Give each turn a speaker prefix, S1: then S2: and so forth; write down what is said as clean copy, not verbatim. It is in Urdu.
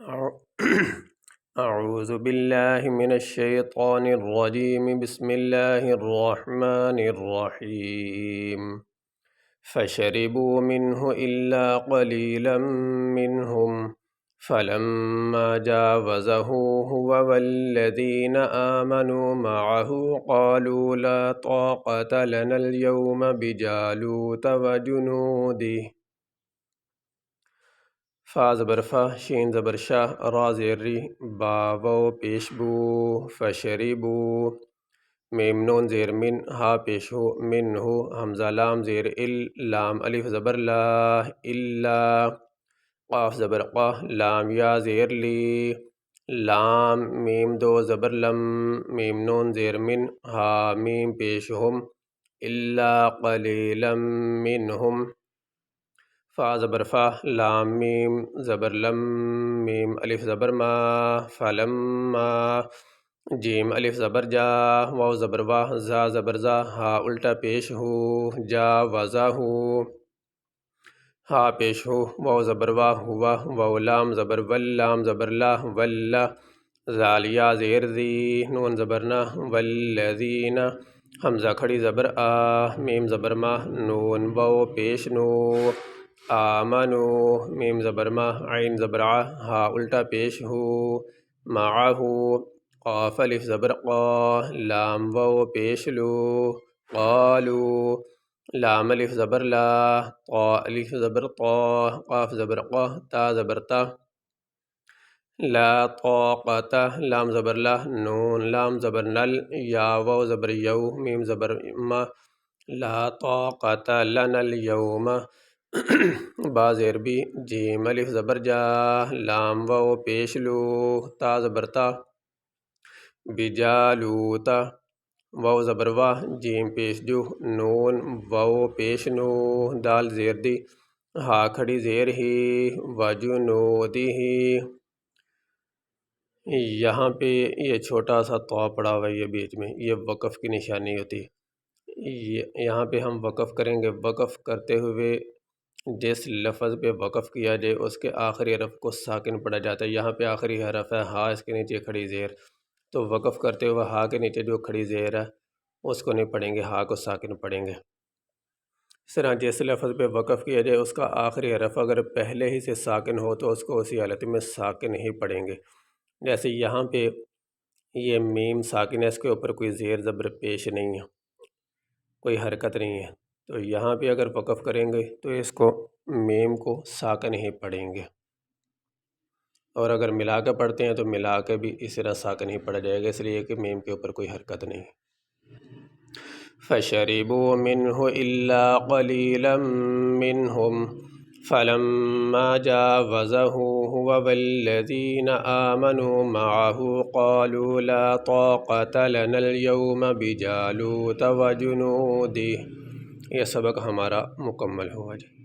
S1: أعو- أعوذ بالله من الشيطان الرجيم. بسم الله الرحمن الرحيم. فشربوا منه إلا قليلا منهم فلما جاوزه هو والذين آمنوا معه قالوا لا طاقة لنا اليوم بجالوت وجنوده. فا زبر فا، شین زبر شا، را زیر ری، با واو پیش بو. فشربو. میم نون زیر من، ہا پیش ہو، من ہو. حمزہ لام زیر ال، لام الف زبر لا، الا. قاف زبر قا، لام یا زیر لی، لام میم دو زبر لم، میم نون زیر من، ہا میم پیش ہم، الا قلیلا منہم. فا زبر فا، لام میم زبر لم، میم الف زبر ما، فلما. جیم الف زبر جا، واو زبر واہ، زا زبر زا، ہا الٹا پیش ہو، جا وزا ہو. ہا پیش ہو، واو زبر واہ ہوا، واو لام زبر ول، لام زبر لا، ولا. زال یا زیر زی، نون زبر نا، والذین. حمزہ کھڑی زبر آ، میم زبر ما، نون واو پیش نو. آمنو، میم زبر ما، عین زبر ع، ہا الٹا پیش ہو، معہ. قاف الف زبر قا، لام واو پیش لو، قالو. لام الف زبر لا، طا الف زبر طا، قاف زبر قا، تا زبر تا. لا طاقت، لام زبر لا، نون لام زبر نل، یا واو زبر یو، میم زبر ما. لا طاقت لنا اليوم. با زیر بی، جیم الف زبر جا، لام واو پیش لو، تا زبر تا. بجالوتا. واو زبر واہ، جیم پیش جو، نون واو پیش نو، دال زیر دی، ہا کھڑی زیر ہی، وجنودی ہی. یہاں پہ یہ چھوٹا سا طا پڑا ہوا ہے، یہ بیچ میں، یہ وقف کی نشانی ہوتی ہے. یہاں پہ ہم وقف کریں گے. وقف کرتے ہوئے جس لفظ پہ وقف کیا جائے اس کے آخری حرف کو ساکن پڑھا جاتا ہے. یہاں پہ آخری حرف ہے ہا، اس کے نیچے کھڑی زیر، تو وقف کرتے ہوئے ہا کے نیچے جو کھڑی زیر ہے اس کو نہیں پڑھیں گے، ہا کو ساکن پڑھیں گے. اس طرح جس لفظ پہ وقف کیا جائے اس کا آخری حرف اگر پہلے ہی سے ساکن ہو تو اس کو اسی حالت میں ساکن ہی پڑھیں گے. جیسے یہاں پہ یہ میم ساکن ہے، اس کے اوپر کوئی زیر زبر پیش نہیں ہے، کوئی حرکت نہیں ہے، تو یہاں پہ اگر وقف کریں گے تو اس کو میم کو ساکن ہی پڑھیں گے. اور اگر ملا کے پڑھتے ہیں تو ملا کے بھی اس طرح ساکن ہی پڑھا جائے گا، اس لیے کہ میم کے اوپر کوئی حرکت نہیں. فشربوا منه إلا قليلا منهم فلما جاوزه هو والذين آمنوا معه قالوا لا طاقة لنا اليوم بجالوت وجنوده. یہ سبق ہمارا مکمل ہوا جی.